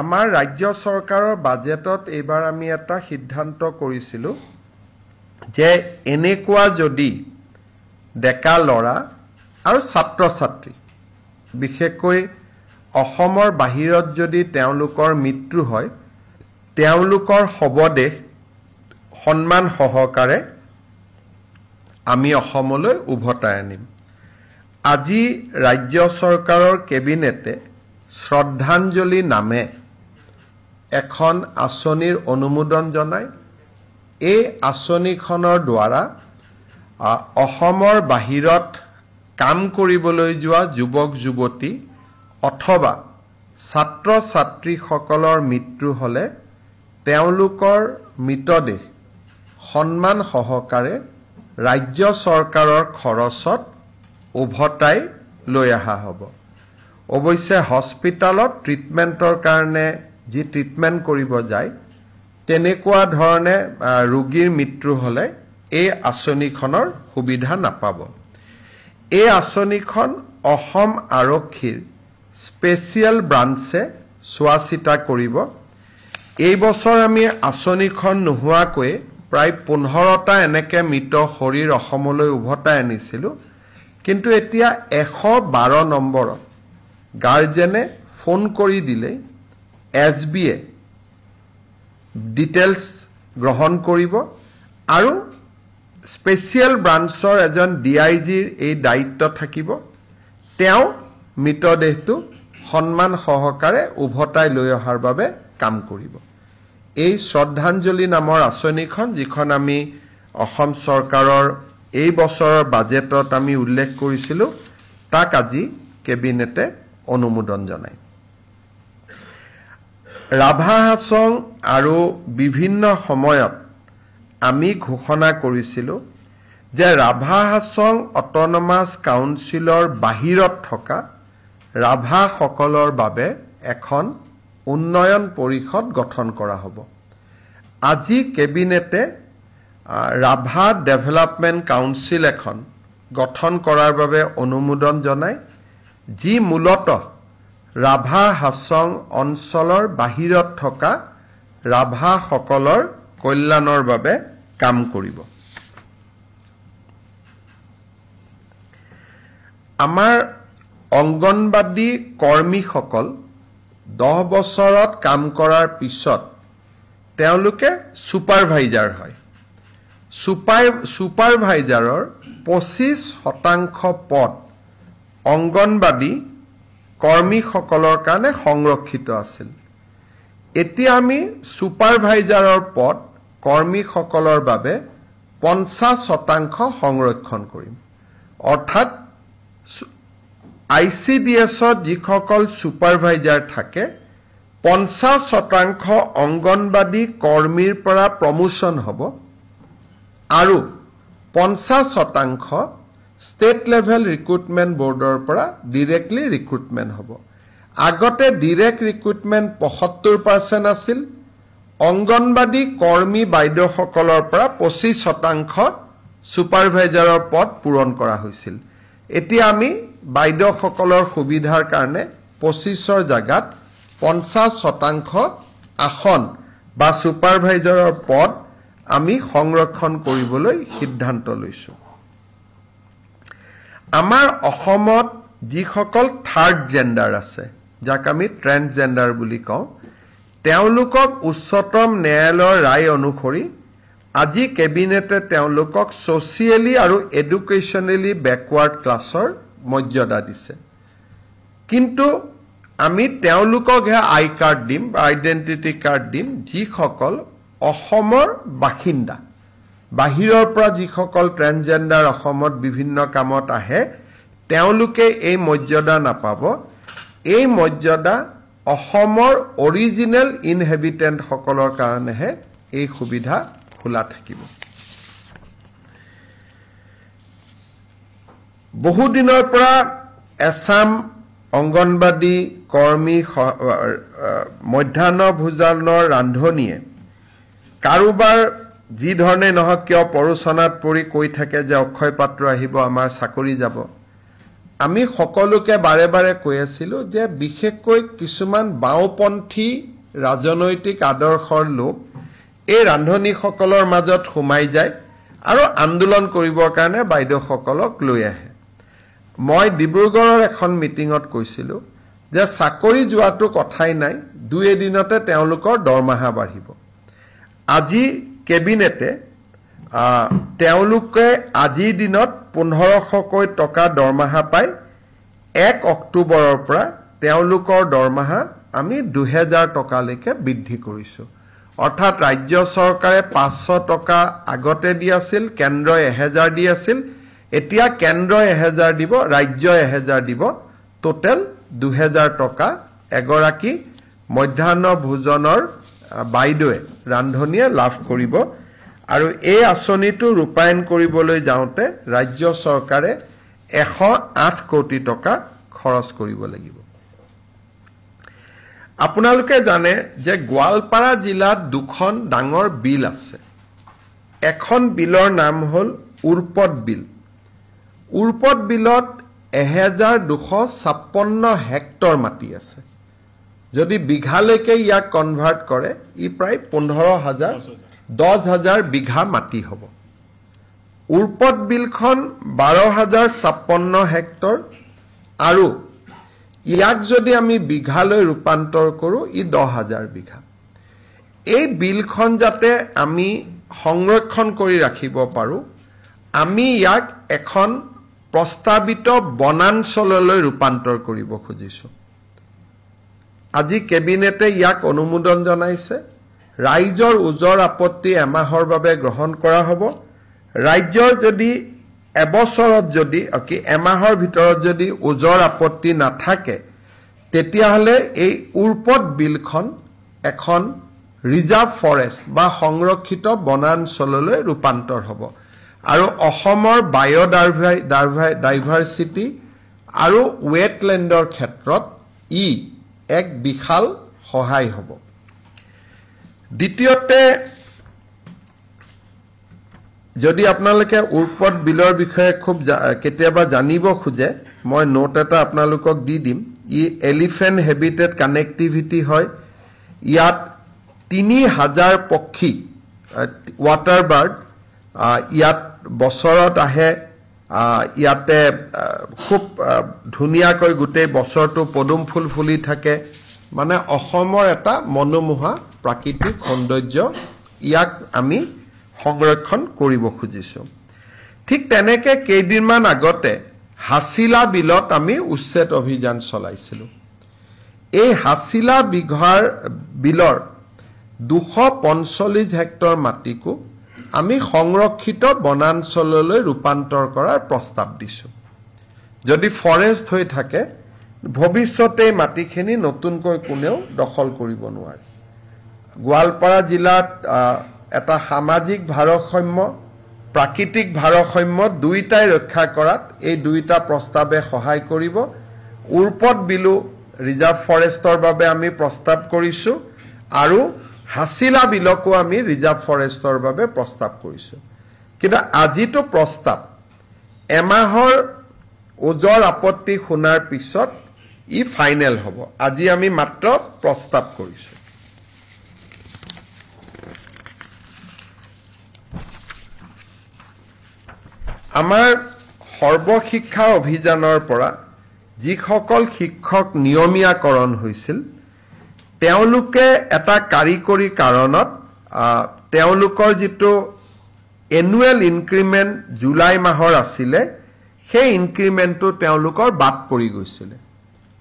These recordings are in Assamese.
আমাৰ ৰাজ্য চৰকাৰৰ বাজেটত এইবাৰ আমি এটা সিদ্ধান্ত কৰিছিলো যে এনেকুৱা যদি ডেকা লৰা আৰু ছাত্ৰ ছাত্ৰী বিশেষকৈ অসমৰ বাহিৰত যদি তেওঁলোকৰ মৃত্যু হয় তেওঁলোকৰ শৱদেহ সন্মান সহকাৰে আমি অসমলৈ উভতাই আনিম আজি ৰাজ্য চৰকাৰৰ কেবিনেটে শ্ৰদ্ধাঞ্জলি নামে এখন আঁচনিৰ অনুমোদন জনায় এই আঁচনিখনৰ দ্বাৰা অসমৰ বাহিৰত কাম কৰিবলৈ যোৱা যুৱক যুৱতী অথবা ছাত্ৰ ছাত্ৰীসকলৰ মৃত্যু হলে তেওঁলোকৰ মৃতদেহ সন্মান সহকাৰে ৰাজ্য চৰকাৰৰ খৰচত উভতাই লৈ অহা হ'ব অৱশ্যে হস্পিটালত ট্ৰিটমেন্টৰ কাৰণে যি ট্ৰিটমেন্ট কৰিব যায় তেনেকুৱা ধৰণে ৰোগীৰ মৃত্যু হলে এই আঁচনিখনৰ সুবিধা নাপাব এই আঁচনিখন অসম আৰক্ষীৰ স্পেচিয়েল ব্ৰাঞ্চে চোৱাচিতা কৰিব এই বছৰ আমি আঁচনিখন নোহোৱাকৈ প্ৰায় 15টা এনেকে মৃত শৰীৰ অসমলৈ উভতাই আনিছিলো কিন্তু এতিয়া 112 নম্বৰত গাৰ্জেনে ফোন কৰি দিলে এছবিয়ে ডিটেইলছ গ্ৰহণ কৰিব আৰু স্পেচিয়েল ব্ৰাঞ্চৰ এজন ডিআইজিৰ এই দায়িত্ব থাকিব তেওঁ মৃতদেহটো সন্মান সহকাৰে উভতাই লৈ অহাৰ বাবে কাম কৰিব এই শ্ৰদ্ধাঞ্জলি নামৰ আঁচনিখন যিখন আমি অসম চৰকাৰৰ এই বছৰৰ বাজেটত আমি উল্লেখ কৰিছিলো তাক আজি কেবিনেটে অনুমোদন জনায় ৰাভা হাছং আৰু বিভিন্ন সময়ত আমি ঘোষণা কৰিছিলো যে ৰাভা হাছং অট'নমাছ কাউন্সিলৰ বাহিৰত থকা ৰাভা সকলৰ বাবে এখন উন্নয়ন পৰিষদ গঠন কৰা হ'ব আজি কেবিনেটে ৰাভা ডেভেলপমেন্ট কাউন্সিল এখন গঠন কৰাৰ বাবে অনুমোদন জনায় যি মূলতঃ ৰাভা হাছং অঞ্চলৰ বাহিৰত থকা ৰাভা সকলৰ কল্যাণৰ বাবে কাম কৰিব আমাৰ অংগনবাদী কৰ্মীসকল 10 বছৰত কাম কৰাৰ পিছত তেওঁলোকে সুপাৰভাইজাৰ হয় সুপাৰভাইজাৰৰ 25% পদ অংগনবাদী কৰ্মীসকলৰ কাৰণে সংৰক্ষিত আছিল এতিয়া আমি সুপাৰভাইজাৰৰ পদ কৰ্মীসকলৰ বাবে 50% সংৰক্ষণ কৰিম অৰ্থাৎ আইসিডিএছত যিসকল সুপাৰভাইজাৰ থাকে 50% অংগনবাদী কৰ্মীৰ পৰা প্ৰমোশন হ'ব আৰু 50% ষ্টেট লেভেল ৰিক্ৰুটমেন্ট বোৰ্ডৰ পৰা ডাইৰেক্টলি ৰিক্ৰুটমেন্ট হ'ব আগতে ডাইৰেক্ট ৰিক্ৰুটমেন্ট 75% আছিল অংগনবাদী কৰ্মী বাইদেউসকলৰ পৰা 25% সুপাৰভাইজাৰৰ পদ পূৰণ কৰা হৈছিল এতিয়া আমি বাইদেউসকলৰ সুবিধাৰ কাৰণে 25ৰ জাগাত 50% আসন বা সুপাৰভাইজাৰৰ পদ আমি সংৰক্ষণ কৰিবলৈ সিদ্ধান্ত লৈছো আমাৰ অসমত যিসকল থাৰ্ড জেন্ডাৰ আছে যাক আমি ট্ৰেন্সজেন্ডাৰ বুলি কওঁ তেওঁলোকক উচ্চতম ন্যায়ালয়ৰ ৰায় অনুসৰি আজি কেবিনেটে তেওঁলোকক সোশিয়েলি আৰু এডুকেশনালি ব্যাকৱাৰ্ড ক্লাছৰ মৰ্যাদা দিছে কিন্তু আমি তেওঁলোককহে আই কাৰ্ড দিম বা আইডেন্টিটি কাৰ্ড দিম যিসকল অসমৰ বাসিন্দা বাহিৰৰ পৰা যিসকল ট্ৰেন্সজেন্ডাৰ অসমত বিভিন্ন কামত আহে তেওঁলোকে এই মৰ্যাদা নাপাব এই মৰ্যাদা অসমৰ অৰিজিনেল ইনহেবিটেন্ট সকলৰ কাৰণেহে এই সুবিধা খোলা থাকিব বহু দিনৰ পৰা এছাম অংগনবাদী কৰ্মী মধ্যাহ্ন ভোজনৰ ৰান্ধনিয়ে কাৰোবাৰ যি ধৰণে নহওক কিয় পৰোচনাত পৰি কৈ থাকে যে অক্ষয় পাত্ৰ আহিব আমাৰ চাকৰি যাব আমি সকলোকে বাৰে বাৰে কৈ আছিলোঁ যে বিশেষকৈ কিছুমান বাওঁপন্থী ৰাজনৈতিক আদৰ্শৰ লোক এই ৰান্ধনীসকলৰ মাজত সোমাই যায় আৰু আন্দোলন কৰিবৰ কাৰণে বাইদেউসকলক লৈ আহে। মই ডিব্ৰুগড়ৰ এখন মিটিঙত কৈছিলোঁ যে চাকৰি যোৱাটো কথাই নাই, 2 এদিনতে তেওঁলোকৰ দৰমহা বাঢ়িব। আজি কেবিনেটে তেওঁলোকে আজিৰ দিনত 1500কৈ টকা দৰমহা পায়। 1 অক্টোবৰৰ পৰা তেওঁলোকৰ দৰমহা আমি 2000 টকালৈকে বৃদ্ধি কৰিছোঁ। অৰ্থাৎ ৰাজ্য চৰকাৰে 500 টকা আগতে দি আছিল, কেন্দ্ৰই 1000 দি আছিল। এতিয়া কেন্দ্ৰই 1000 দিব, ৰাজ্যই 1000 দিব, টোটেল 2000 টকা এগৰাকী মধ্যাহ্ন ভোজনৰ বাইদেৱে ৰান্ধনীয়ে লাভ কৰিব। আৰু এই আঁচনিটো ৰূপায়ণ কৰিবলৈ যাওঁতে ৰাজ্য চৰকাৰে 108 কোটি টকা খৰচ কৰিব লাগিব। আপোনালোকে জানে যে গোৱালপাৰা জিলাত 2খন ডাঙৰ বিল আছে। এখন বিলৰ নাম হ'ল উৰপদ বিল। উৰপদ বিলত 1256 হেক্টৰ মাটি আছে। যদি বিঘালৈকে ইয়াক কনভাৰ্ট কৰে ই প্ৰায় 10,000 বিঘা মাটি হ'ব। উৰপদ বিলখন 12,056 হেক্টৰ আৰু ইয়াক যদি আমি বিঘালৈ ৰূপান্তৰ কৰোঁ ই 10,000 বিঘা। এই বিলখন যাতে আমি সংৰক্ষণ কৰি ৰাখিব পাৰোঁ, আমি ইয়াক এখন প্ৰস্তাৱিত বনাঞ্চললৈ ৰূপান্তৰ কৰিব খুজিছোঁ। আজি কেবিনেটে ইয়াক অনুমোদন জনাইছে। ৰাইজৰ ওজৰ আপত্তি এমাহৰ বাবে গ্ৰহণ কৰা হ'ব। ৰাজ্যৰ যদি এবছৰত যদি এমাহৰ ভিতৰত যদি ওজৰ আপত্তি নাথাকে, তেতিয়াহ'লে এই উৰপদ বিলখন এখন ৰিজাৰ্ভ ফৰেষ্ট বা সংৰক্ষিত বনাঞ্চললৈ ৰূপান্তৰ হ'ব। আৰু অসমৰ বায়'ডাইভাৰ্চিটি আৰু ৱেটলেণ্ডৰ ক্ষেত্ৰত ই এক বিশাল সহায় হ'ব। দ্বিতীয়তে, যদি আপোনালোকে উৰপদ বিলৰ বিষয়ে খুব কেতিয়াবা জানিব খোজে, মই নোট এটা আপোনালোকক দি দিম। ই এলিফেণ্ট হেবিটেট কানেক্টিভিটি হয়। ইয়াত 3000 পক্ষী, ৱাটাৰ বাৰ্ড ইয়াত বছৰত আহে। ইয়াতে খুব ধুনীয়াকৈ গোটেই বছৰটো পদুম ফুল ফুলি থাকে। মানে অসমৰ এটা মনোমোহা প্ৰাকৃতিক সৌন্দৰ্য, ইয়াক আমি সংৰক্ষণ কৰিব খুজিছোঁ। ঠিক তেনেকে কেইদিনমান আগতে হাছিলা বিলত আমি উচ্ছেদ অভিযান চলাইছিলোঁ। এই হাছিলা বিলৰ 245 হেক্টৰ মাটিকো আমি সংৰক্ষিত বনাঞ্চললৈ ৰূপান্তৰ কৰাৰ প্ৰস্তাৱ দিছোঁ। যদি ফৰেষ্ট হৈ থাকে, ভৱিষ্যতে মাটিখিনি নতুনকৈ কোনেও দখল কৰিব নোৱাৰে। গোৱালপাৰা জিলাত এটা সামাজিক ভাৰসাম্য, প্ৰাকৃতিক ভাৰসাম্য দুয়োটাই ৰক্ষা কৰাত এই দুয়োটা প্ৰস্তাৱে সহায় কৰিব। উৰপদ বিলো ৰিজাৰ্ভ ফৰেষ্টৰ বাবে আমি প্ৰস্তাৱ কৰিছোঁ আৰু হাছিলা বিলকো আমি ৰিজাৰ্ভ ফৰেষ্টৰ বাবে প্ৰস্তাৱ কৰিছোঁ। কিন্তু আজিতো প্ৰস্তাৱ এমাহৰ ওজৰ আপত্তি শুনাৰ পিছত ই ফাইনেল হ'ব। আজি আমি মাত্ৰ প্ৰস্তাৱ কৰিছোঁ। আমাৰ সৰ্বশিক্ষা অভিযানৰ পৰা যিসকল শিক্ষক নিয়মীয়াকৰণ হৈছিল, তেওঁলোকে এটা কাৰিকৰী কাৰণত তেওঁলোকৰ যিটো এনুৱেল ইনক্ৰিমেণ্ট জুলাই মাহৰ আছিলে, সেই ইনক্ৰিমেণ্টটো তেওঁলোকৰ বাদ পৰি গৈছিলে।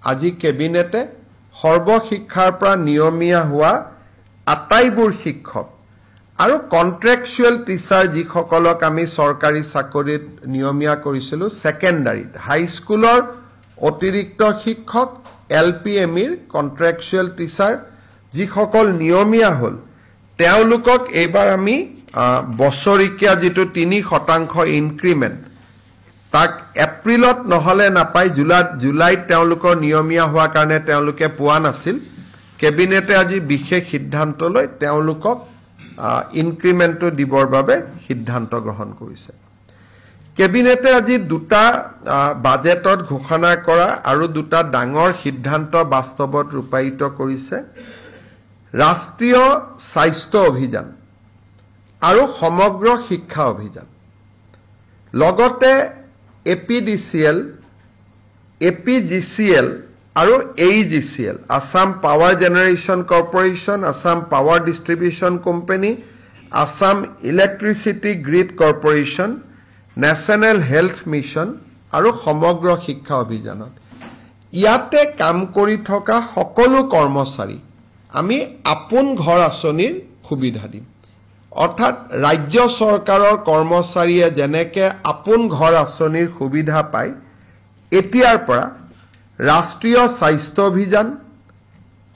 আজি কেবিনেটে সৰ্বশিক্ষাৰ পৰা নিয়মীয়া হোৱা আটাইবোৰ শিক্ষক আৰু কন্ট্ৰেকচুৱেল টিচাৰ যিসকলক আমি চৰকাৰী চাকৰিত নিয়মীয়া কৰিছিলোঁ, ছেকেণ্ডাৰীত হাইস্কুলৰ অতিৰিক্ত শিক্ষক, LPMEৰ কন্ট্ৰেকচুৱেল টিচাৰ যিসকল নিয়মীয়া হ'ল, তেওঁলোকক এইবাৰ আমি বছৰিকীয়া যিটো 3% ইনক্ৰিমেণ্ট, তাক এপ্ৰিলত নহ'লে নাপায়, জুলাইত তেওঁলোকৰ নিয়মীয়া হোৱাৰ কাৰণে তেওঁলোকে পোৱা নাছিল। কেবিনেটে আজি বিশেষ সিদ্ধান্ত লৈ তেওঁলোকক ইনক্ৰিমেণ্টটো দিবৰ বাবে সিদ্ধান্ত গ্ৰহণ কৰিছে। কেবিনেটে আজি দুটা বাজেটত ঘোষণা কৰা আৰু দুটা ডাঙৰ সিদ্ধান্ত বাস্তৱত ৰূপায়িত কৰিছে ৰাষ্ট্ৰীয় স্বাস্থ্য অভিযান আৰু সমগ্ৰ শিক্ষা অভিযান লগতে এপিডিচিএল এপিজিচিএল আৰু AEGCL Assam power generation corporation Assam power distribution company Assam electricity grid corporation national health mission আৰু সমগ্ৰ শিক্ষা অভিযানত ইয়াতে কাম কৰি থকা সকলো কৰ্মচাৰী আমি আপোন ঘৰ আঁচনিৰ সুবিধা দিম অৰ্থাৎ ৰাজ্য চৰকাৰৰ কৰ্মচাৰীয়ে যেনেকে আপোন ঘৰ আঁচনিৰ সুবিধা পায় এতিয়াৰ পৰা ৰাষ্ট্ৰীয় স্বাস্থ্য অভিযান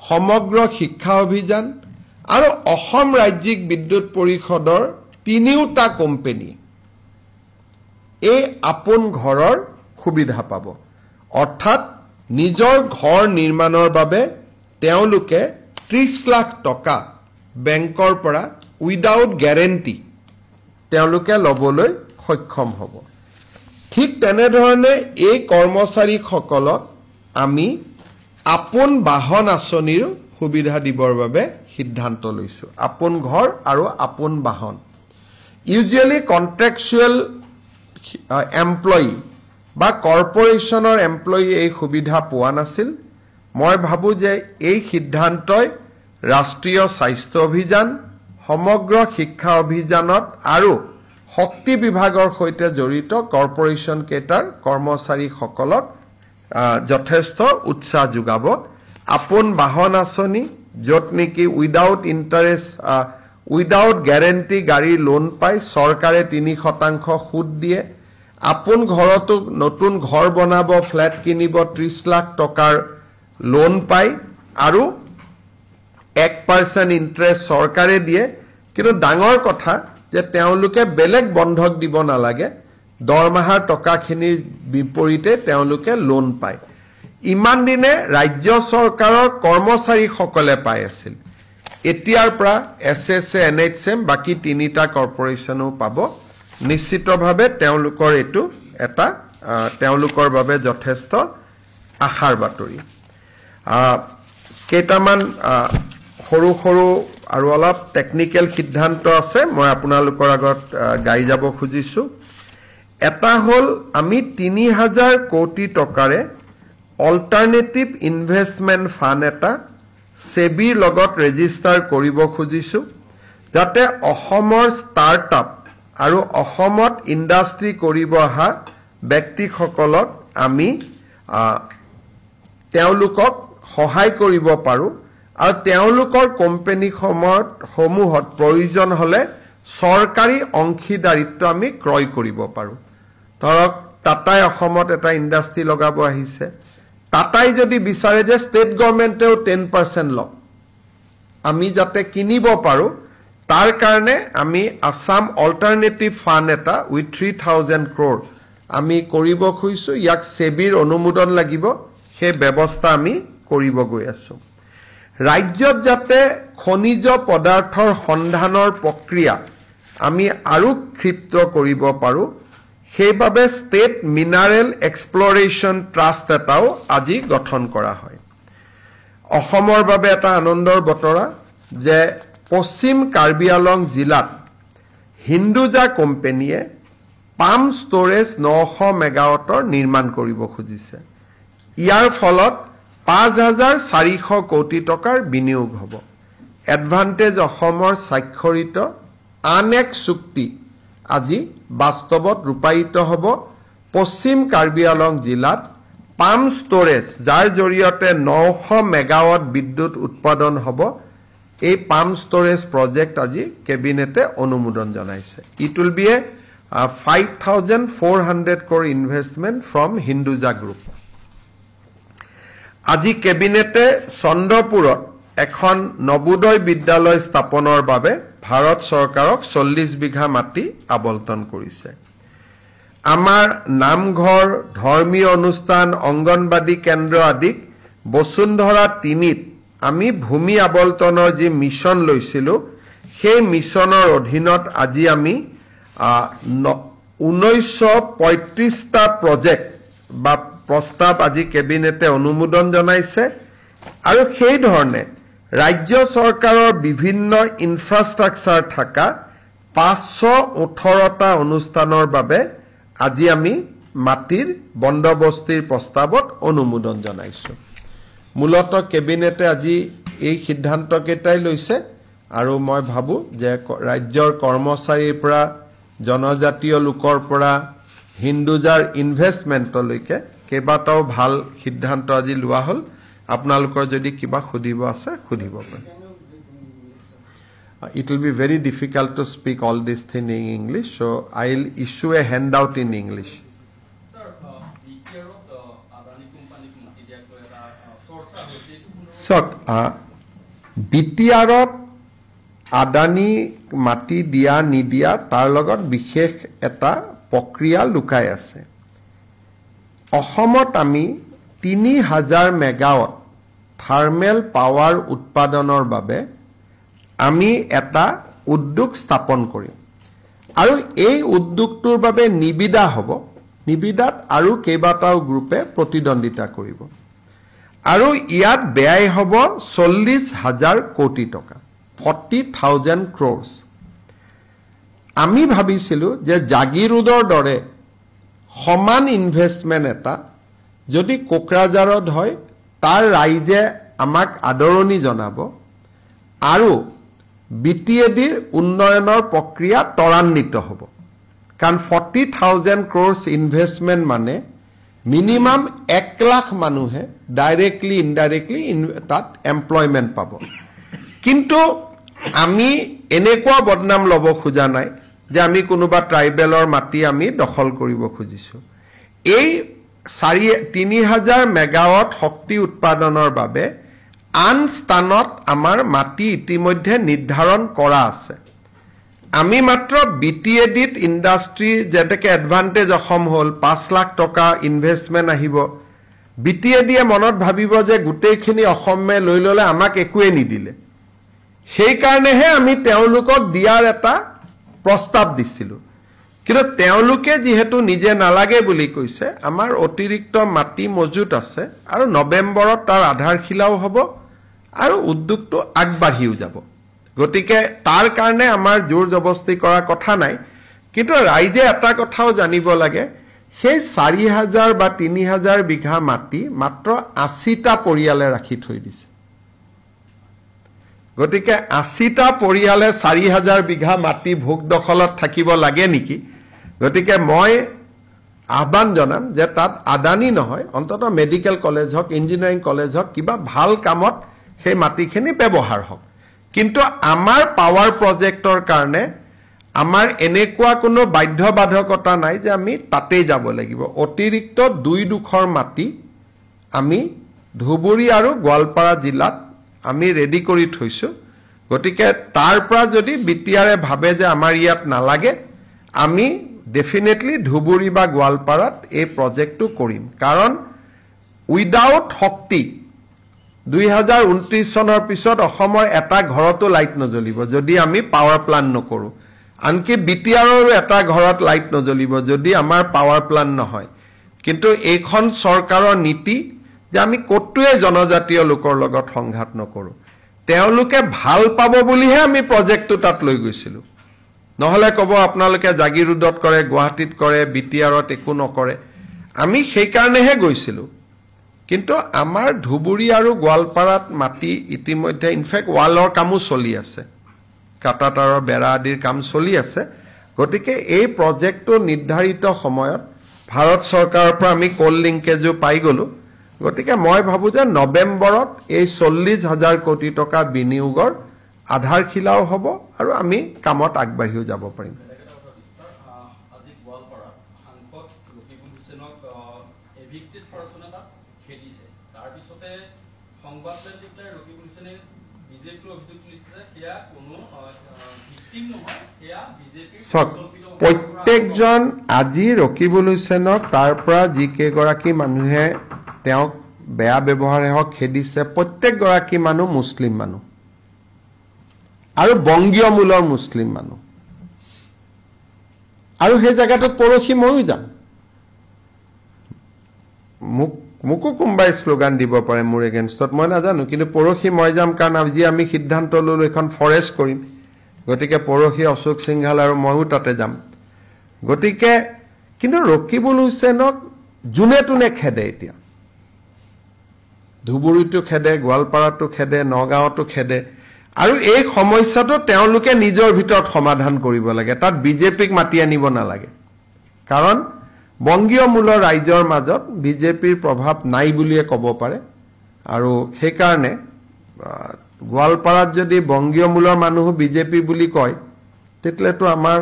সমগ্ৰ শিক্ষা অভিযান আৰু অসম ৰাজ্যিক বিদ্যুৎ পৰিষদৰ তিনিওটা কোম্পানী এই আপোন ঘৰৰ সুবিধা পাব অৰ্থাৎ নিজৰ ঘৰ নিৰ্মাণৰ বাবে তেওঁলোকে 30 লাখ টকা বেংকৰ পৰা উইদাউট গ্যাৰেন্টি তেওঁলোকে লবলৈ সক্ষম হ'ব ঠিক তেনেধৰণে এই কৰ্মচাৰীসকলক আমি আপোন বাহন আঁচনিৰ সুবিধা দিবৰ বাবে সিদ্ধান্ত লৈছো আপোন ঘৰ আৰু আপোন বাহন ইউজুৱেলি কন্ট্ৰাকচুৱেল এমপ্লয়ী বা কৰ্পোৰেশ্যনৰ এমপ্লয়ী এই সুবিধা পোৱা নাছিল মই ভাবো যে এই সিদ্ধান্তই ৰাষ্ট্ৰীয় স্বাস্থ্য অভিযান সমগ্ৰ শিক্ষা অভিযানত আৰু শক্তি বিভাগৰ সৈতে জড়িত কৰ্পোৰেশ্যন কেটাৰ কৰ্মচাৰীসকলক যথেষ্ট উৎসাহ যোগাব আপোন বাহন আঁচনি য'ত নেকি উইদাউট ইণ্টাৰেষ্ট উইদাউট গ্যাৰেন্টি গাড়ী লোন পায় চৰকাৰে 3% সুদ দিয়ে আপোন ঘৰতো নতুন ঘৰ বনাব ফ্ল্যাট কিনিব 30 লাখ টকাৰ লোন পায় আৰু 1% ইন্টাৰেষ্ট চৰকাৰে দিয়ে কিন্তু ডাঙৰ কথা যে তেওঁলোকে বেলেগ বন্ধক দিব নালাগে দৰমহাৰ টকাখিনিৰ বিপৰীতে তেওঁলোকে লোন পায় ইমান দিনে ৰাজ্য চৰকাৰৰ কৰ্মচাৰীসকলে পাই আছিল এতিয়াৰ পৰা এছএছএ এনএইচএম বাকি তিনিটা কৰ্পোৰেশ্যনো পাব নিশ্চিতভাৱে তেওঁলোকৰ এটো এটা তেওঁলোকৰ বাবে যথেষ্ট আশাৰ বাতৰি কেইটামান সৰু সৰু আৰু অলপ টেকনিক্যাল সিদ্ধান্ত আছে মই আপোনালোকৰ আগত গাই যাব খুজিছো এটা হল আমি 3000 কোটি টকাৰে অল্টাৰনেটিভ ইনভেষ্টমেন্ট ফান্ড এটা সেবি লগত ৰেজিষ্টাৰ কৰিব খুজিছো যাতে অসমৰ ষ্টাৰ্টআপ আৰু অসমত ইণ্ডাষ্ট্ৰি কৰিব অহা ব্যক্তিসকলক আমি তেওঁলোকক সহায় কৰিব পাৰো আৰু তেওঁলোকৰ কোম্পানী সমূহত প্ৰয়োজন হলে চৰকাৰী অংশীদাৰিত্ব আমি ক্ৰয় কৰিব পাৰো ধৰক টাটাই অসমত এটা ইণ্ডাষ্ট্ৰি লগাব আহিছে টাটাই যদি বিচাৰে যে ষ্টেট গভৰ্ণমেণ্টেও 10% লওক আমি যাতে কিনিব পাৰো তাৰ কাৰণে আমি আসাম অল্টাৰনেটিভ ফান্ড এটা উইথ 3000 crore আমি কৰিব খুজিছো ইয়াক সেবিৰ অনুমোদন লাগিব সেই ব্যৱস্থা আমি কৰিব গৈ আছো ৰাজ্যত যাতে খনিজ পদাৰ্থৰ সন্ধানৰ প্ৰক্ৰিয়া আমি আৰু ক্ষিপ্ৰ কৰিব পাৰো সেইবাবে ষ্টেট মিনাৰেল এক্সপ্লোৰেশ্যন ট্ৰাষ্ট এটাও আজি গঠন কৰা হয় অসমৰ বাবে এটা আনন্দৰ বতৰা যে পশ্চিম কাৰ্বি আলং জিলাত হিন্দুজা কোম্পানীয়ে পাম ষ্টৰেজ 900 মেগাৱাটৰ নিৰ্মাণ কৰিব খুজিছে ইয়াৰ ফলত 5400 কোটি টকাৰ বিনিয়োগ হ'ব এডভান্টেজ অসমৰ স্বাক্ষৰিত আন এক চুক্তি আজি বাস্তৱত ৰূপায়িত হ'ব পশ্চিম কাৰ্বি আলং জিলাত পাম ষ্টৰেজ যাৰ জৰিয়তে 900 মেগাৱাট বিদ্যুৎ উৎপাদন হ'ব এই পাম ষ্টৰেজ প্ৰজেক্ট আজি কেবিনেটে অনুমোদন জনাইছে it will be A 5400 crore investment from Hinduja group আজি কেবিনেটে চন্দ্ৰপুৰত এখন নবোদয় বিদ্যালয় স্থাপনৰ বাবে ভাৰত চৰকাৰক 40 বিঘা মাটি আবণ্টন কৰিছে আমাৰ নামঘৰ ধৰ্মীয় অনুষ্ঠান অংগনবাদী কেন্দ্ৰ আদিক বসুন্ধৰা 3ত আমি ভূমি আবণ্টনৰ যি মিছন লৈছিলো সেই মিছনৰ অধীনত আজি আমি 1935টা প্ৰজেক্ট বা প্ৰস্তাৱ আজি কেবিনেটে অনুমোদন জনাইছে আৰু সেই ধৰণে ৰাজ্য চৰকাৰৰ বিভিন্ন ইনফ্ৰাষ্ট্ৰাকচাৰ থকা 518টা অনুষ্ঠানৰ বাবে আজি আমি মাটিৰ বন্দবস্তিৰ প্ৰস্তাৱত অনুমোদন জনাইছো মূলত কেবিনেটে আজি এই সিদ্ধান্ত কেইটাই লৈছে আৰু মই ভাবো যে ৰাজ্যৰ কৰ্মচাৰীৰ পৰা জনজাতীয় লোকৰ পৰা হিন্দুজাৰ ইনভেষ্টমেণ্টলৈকে কেইবাটাও ভাল সিদ্ধান্ত আজি লোৱা হ'ল আপোনালোকৰ যদি কিবা খুদিব আছে খুদিব পাৰে It will be very difficult to speak all this thing in English, so I'll issue a handout in English. So, BTR Adani mati dia nidia tar logot bishesh eta pokriya lukai ase. Ohomot ami 3000 megawatt thermal power utpadonor babe আমি এটা উদ্যোগ স্থাপন কৰিম আৰু এই উদ্যোগটোৰ বাবে নিবিদা হ'ব নিবিদাত আৰু কেইবাটাও গ্ৰুপে প্ৰতিদ্বন্দিতা কৰিব আৰু ইয়াত ব্যয় হ'ব 40000 কোটি টকা 40000 crores আমি ভাবিছিলো যে জাগিৰোডৰ দৰে সমান ইনভেষ্টমেন্ট এটা যদি কোকৰাঝাৰত হয় তাৰ ৰাইজে আমাক আদৰণি জনাব আৰু BTADৰ উন্নয়নৰ প্ৰক্ৰিয়া ত্বৰান্বিত হ'ব কাৰণ 40000 crores ইনভেষ্টমেন্ট মানে মিনিমাম 1 লাখ মানুহে ডাইৰেক্টলি ইনডাইৰেক্টলি তাত এমপ্লয়মেন্ট পাব কিন্তু আমি এনেকুৱা বদনাম লব খোজা নাই যে আমি কোনোবা ট্ৰাইবেলৰ মাটি আমি দখল কৰিব খুজিছো এই 3000 মেগাৱাট শক্তি উৎপাদনৰ বাবে আন স্থানত আমাৰ মাটি ইতিমধ্যে নিৰ্ধাৰণ কৰা আছে আমি মাত্ৰ BTADত ইন্ডাষ্ট্ৰি যেটাকে এডভান্টেজ অসম হল 5 লাখ টকা ইনভেষ্টমেন্ট আহিব BTADয়ে মনত ভাবিব যে গুটেইখিনি অসমে লৈ ললে আমাক একোৱে নিদিলে সেই কাৰণেহে আমি তেওঁলোকক দিয়াৰ এটা প্ৰস্তাৱ দিছিলো কিন্তু তেওঁলোকে যেহেতু নিজে নালাগে বুলি কৈছে আমাৰ অতিৰিক্ত মাটি মজুত আছে আৰু নৱেম্বৰত তাৰ আধাৰশিলাও হ'ব আৰু উদ্যোগটো আগবাঢ়িও যাব গতিকে তাৰ কাৰণে আমাৰ জোৰ জবস্তি কৰা কথা নাই কিন্তু ৰাইজে এটা কথাও জানিব লাগে সেই 4000 বা 3000 বিঘা মাটি মাত্ৰ 80টা পৰিয়ালে ৰাখি থৈ দিছে গতিকে 80টা পৰিয়ালে 4000 বিঘা মাটি ভোগ দখলত থাকিব লাগে নেকি গতিকে মই আহ্বান জনাম যে তাত আদানী নহয় অন্তত মেডিকেল কলেজ হক ইঞ্জিনিয়াৰিং কলেজ হক কিবা ভাল কামত সেই মাটিখিনি ব্যৱহাৰ হক কিন্তু আমাৰ পাৱাৰ প্ৰজেক্টৰ কাৰণে আমাৰ এনেকুৱা কোনো বাধ্যবাধকতা নাই যে আমি তাতেই যাব লাগিব অতিৰিক্ত দুই দুখৰ মাটি আমি ধুবুৰী আৰু গোৱালপাৰা জিলাত আমি ৰেডি কৰি থৈছো গতিকে তাৰ পৰা যদি বিটিআৰে ভাবে যে আমাৰ ইয়াত নালাগে আমি ডেফিনেটলি ধুবুৰী বা গোৱালপাৰাত এই প্ৰজেক্টটো কৰিম কাৰণ উইদাউট শক্তি 2029 চনৰ পিছত অসমৰ এটা ঘৰতো লাইট নজ্বলিব যদি আমি পাৱাৰ প্লান্ট নকৰো আনকি বিটিআৰৰ এটা ঘৰত লাইট নজ্বলিব যদি আমাৰ পাৱাৰ প্লান্ট নহয় কিন্তু এইখন চৰকাৰৰ নীতি যে আমি কতোৱে জনজাতীয় লোকৰ লগত সংঘাত নকৰো তেওঁলোকে ভাল পাব বুলিহে আমি প্ৰজেক্টটো তাত লৈ গৈছিলো নহলে কব আপোনালোকে জাগিৰোডত কৰে গুৱাহাটীত কৰে বিটিআৰত একো নকৰে আমি সেই কাৰণেহে গৈছিলো কিন্তু আমাৰ ধুবুৰী আৰু গোৱালপাৰাত মাটি ইতিমধ্যে ইনফেক্ট ওয়ালৰ কামো চলি আছে কাটাতাৰৰ বেৰা আদিৰ কাম চলি আছে গতিকে এই প্ৰজেক্টটো নিৰ্ধাৰিত সময়ত ভাৰত চৰকাৰৰ পৰা আমি কোল লিংকেজো পাই গলো গতিকে মই ভাবো যে নৱেম্বৰত এই 40000 কোটি টকা বিনিয়োগৰ আধাৰশিলাও হ'ব আৰু আমি কামত আগবাঢ়িও যাব পাৰিম আজি গোৱালপাৰা সাংসদ ৰকিবুল হুছেইনক এভিক্টেড পাৰ্চন এটা খেদিছে তাৰ পিছতে সংবাদমেল দিকলে ৰকিবুল হুছেইনে বিজেপিৰ অভিযোগ তুলিছে যে সেয়া কোনো ভিকটিম নহয় সেয়া বিজেপিৰ প্ৰত্যেকজন আজি ৰকিবুল হুছেইনক তাৰ পৰা যি কেইগৰাকী মানুহে তেওঁক বেয়া ব্যৱহাৰে হক খেদিছে প্ৰত্যেকগৰাকী মানুহ মুছলিম মানুহ আৰু বংগীয় মূলৰ মুছলিম মানুহ আৰু সেই জায়গাটোত পৰহি ময়ো যাম মোকো কোনোবাই শ্লোগান দিব পাৰে মোৰ এগেইনষ্টত মই নাজানো কিন্তু পৰহি মই যাম কাৰণ আজি আমি সিদ্ধান্ত ললো এখন ফৰেষ্ট কৰিম গতিকে পৰহি অশোক সিংহাল আৰু ময়ো তাতে যাম গতিকে কিন্তু ৰকিবুল হুছেইনক জুনে তুনে খেদে এতিয়া ধুবুৰীটো খেদে গোৱালপাৰাটো খেদে নগাঁৱতো খেদে আৰু এই সমস্যাটো তেওঁলোকে নিজৰ ভিতৰত সমাধান কৰিব লাগে তাত বিজেপিক মাতি আনিব নালাগে কাৰণ বংগীয় মূলৰ ৰাইজৰ মাজত বিজেপিৰ প্ৰভাৱ নাই বুলিয়ে ক'ব পাৰে আৰু সেই কাৰণে গোৱালপাৰাত যদি বংগীয় মূলৰ মানুহ বিজেপি বুলি কয় তেতিয়াতো আমাৰ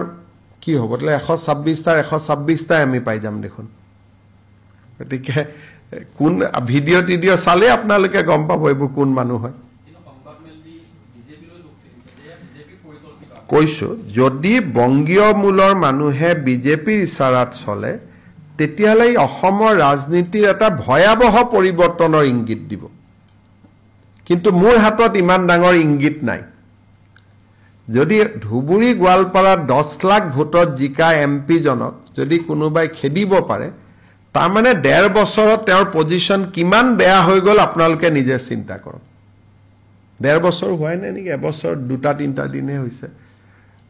কি হ'ব তেলে 126টা আমি পাই যাম দেখোন গতিকে কোন ভিডিঅ' চালে আপোনালোকে গম পাব এইবোৰ কোন মানুহ হয় কৈছো যদি বংগীয় মূলৰ মানুহে বিজেপিৰ ইশাৰাত চলে তেতিয়ালৈ অসমৰ ৰাজনীতিৰ এটা ভয়াবহ পৰিৱৰ্তনৰ ইংগিত দিব কিন্তু মোৰ হাতত ইমান ডাঙৰ ইংগিত নাই যদি ধুবুৰী গোৱালপাৰাত 10 লাখ ভোটত জিকা এমপি জনক যদি কোনোবাই খেদিব পাৰে তাৰ মানে 1.5 বছৰত তেওঁৰ পজিশন কিমান বেয়া হৈ গল আপোনালোকে নিজে চিন্তা কৰক 1.5 বছৰ হোৱাই নাই নেকি এবছৰ 2-3টা দিনে হৈছে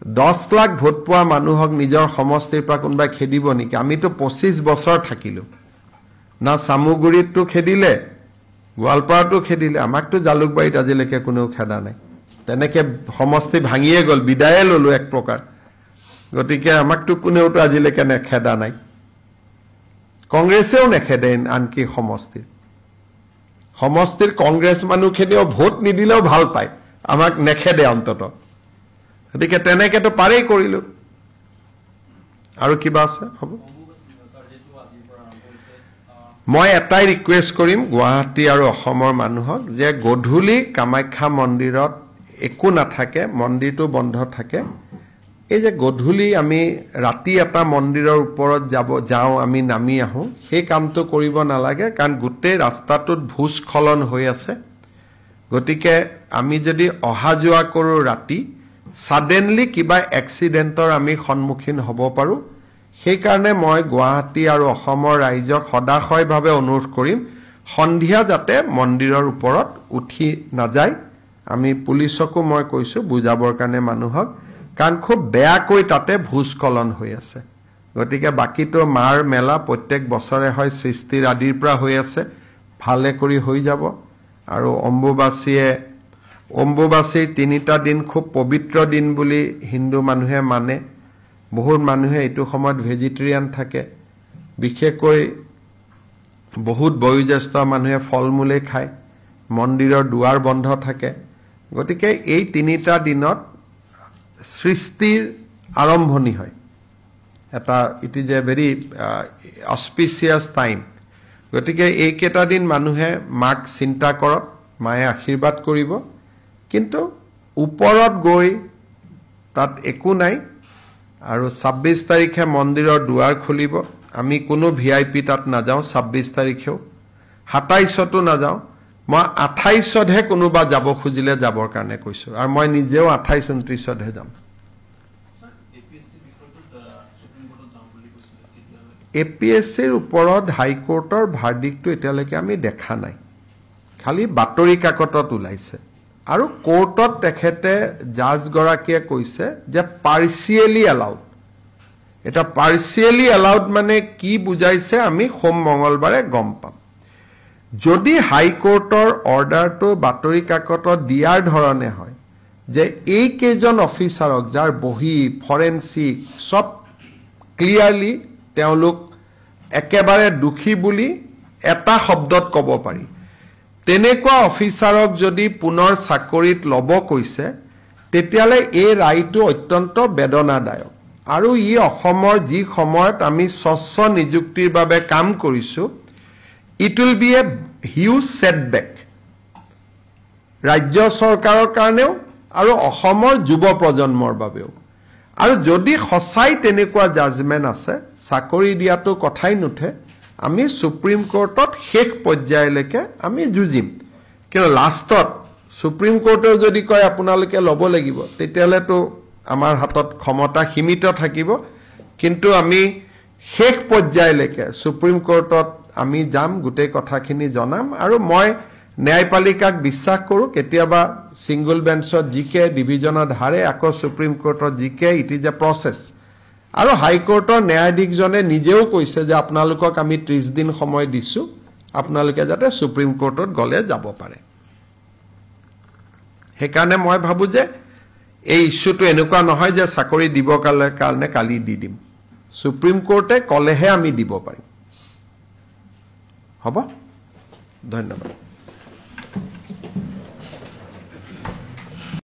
10 লাখ ভোট পোৱা মানুহক নিজৰ সমষ্টিৰ পৰা কোনোবাই খেদিব নেকি আমিতো 25 বছৰ থাকিলো না সামুগুৰিতটো খেদিলে গোৱালপাৰাটো খেদিলে আমাকতো জালুকবাৰীত আজিলৈকে কোনেও খেদা নাই তেনেকে সমষ্টি ভাঙিয়ে গল বিদায়ে ললো এক প্ৰকাৰ গতিকে আমাকতো কোনেওতো আজিলৈকে নেখেদা নাই কংগ্ৰেছেও নেখেদে আনকি সমষ্টিৰ কংগ্ৰেছ মানুহখিনিও ভোট নিদিলেও ভাল পায় আমাক নেখেদে অন্তত গতিকে তেনেকেতো পাৰেই কৰিলো আৰু কিবা আছে হ'ব মই এটাই ৰিকুৱেষ্ট কৰিম গুৱাহাটী আৰু অসমৰ মানুহক যে গধূলি কামাখ্যা মন্দিৰত একো নাথাকে মন্দিৰটো বন্ধ থাকে এই যে গধূলি আমি ৰাতি এটা মন্দিৰৰ ওপৰত যাওঁ আমি নামি আহো সেই কামটো কৰিব নালাগে কাৰণ গোটেই ৰাস্তাটোত ভূস্খলন হৈ আছে গতিকে আমি যদি অহা যোৱা কৰো ৰাতি সাডেনলি কিবা এক্সিডেন্টৰ আমি সন্মুখীন হ'ব পাৰো সেই কাৰণে মই গুৱাহাটী আৰু অসমৰ ৰাইজক সদাশয়ভাৱে অনুৰোধ কৰিম সন্ধিয়া যাতে মন্দিৰৰ ওপৰত উঠি নাযায় আমি পুলিচকো মই কৈছো বুজাবৰ কাৰণে মানুহক কাৰণ খুব বেয়াকৈ তাতে ভূস্খলন হৈ আছে গতিকে বাকিটো মাৰ মেলা প্ৰত্যেক বছৰে হয় সৃষ্টিৰ আদিৰ পৰা হৈ আছে ভালে কৰি হৈ যাব আৰু অম্বুবাচীৰ 3টা দিন খুব পবিত্ৰ দিন বুলি হিন্দু মানুহে মানে বহুত মানুহে এইটো সময়ত ভেজিটেৰিয়ান থাকে বিশেষকৈ বহুত বয়োজ্যেষ্ঠ মানুহে ফলমূলে খায় মন্দিৰৰ দুৱাৰ বন্ধ থাকে গতিকে এই 3টা দিনত সৃষ্টিৰ আৰম্ভণি হয় এটা it is a very auspicious time গতিকে এই কেইটা দিন মানুহে মাক চিন্তা কৰক মায়ে আশীৰ্বাদ কৰিব কিন্তু ওপৰত গৈ তাত একো নাই আৰু 26 তাৰিখে মন্দিৰৰ দুৱাৰ খুলিব আমি কোনো ভিআইপি তাত নাযাওঁ 26 তাৰিখেও 27তো নাযাওঁ মই 28তহে কোনোবা যাব খুজিলে যাবৰ কাৰণে কৈছো আৰু মই নিজেও 28-29তহে যাম এপিএসসিৰ ওপৰত হাইকোৰ্টৰ ভাৰ্ডিক্টটো এতিয়ালৈকে আমি দেখা নাই খালি বাতৰি কাকতত ওলাইছে আৰু কোৰ্টত তেখেতে জাজ গৰাকীয়ে কৈছে যে পাৰ্সিয়েলি এলাউড এটা পাৰ্সিয়েলি এলাউড মানে কি বুজাইছে আমি সোম মঙ্গলবাৰে গম পাম যদি হাইকোৰ্টৰ অৰ্ডাৰটো বাতৰি কাকতত দিয়াৰ ধৰণে হয় যে এই কেজন অফিচাৰক যাৰ বহি ফৰেনসিক সব ক্লিয়াৰলি তেওঁলোক একেবাৰে দুখী বুলি এটা শব্দত ক'ব পাৰি তেনেকুৱা অফিচাৰক যদি পুনৰ চাকৰিত লব কৈছে তেতিয়ালে এই ৰায়টো অত্যন্ত বেদনাদায়ক আৰু ই অসমৰ যি সময়ত আমি স্বচ্ছ নিযুক্তিৰ বাবে কাম কৰিছো it will be a huge setback ৰাজ্য চৰকাৰৰ কাৰণেও আৰু অসমৰ যুৱ প্ৰজন্মৰ বাবেও আৰু যদি সঁচাই তেনেকুৱা জাজমেন্ট আছে চাকৰি দিয়াটো কথাই নুঠে আমি সুপ্ৰিম কোৰ্টত শেষ পৰ্যায়লৈকে আমি যুঁজিম কিন্তু লাষ্টত সুপ্ৰিম কোৰ্টৰ যদি কয় আপোনালোকে ল'ব লাগিব তেতিয়ালেতো আমাৰ হাতত ক্ষমতা সীমিত থাকিব কিন্তু আমি শেষ পৰ্যায়লৈকে সুপ্ৰিম কোৰ্টত আমি যাম, গোটেই কথাখিনি জনাম, আৰু মই ন্যায়পালিকাক বিশ্বাস কৰোঁ। কেতিয়াবা সিংগল বেঞ্চত জিকে, ডিভিজনত হাৰে, আকৌ সুপ্ৰিম কোৰ্টত জিকে, ইট ইজ এ প্ৰচেছ। আৰু হাইকোৰ্টৰ ন্যায়াধীশজনে নিজেও কৈছে যে আপোনালোকক আমি 30 দিন সময় দিছো, আপোনালোকে যাতে সুপ্ৰিম কোৰ্টত গলে যাব পাৰে। সেইকাৰণে মই ভাবো যে এই ইস্যুটো এনেকুৱা নহয় যে চাকৰি দিব কাৰণে কালি দি দিম। সুপ্ৰিম কোৰ্টে কলেহে আমি দিব পাৰিম। হ'ব, ধন্যবাদ।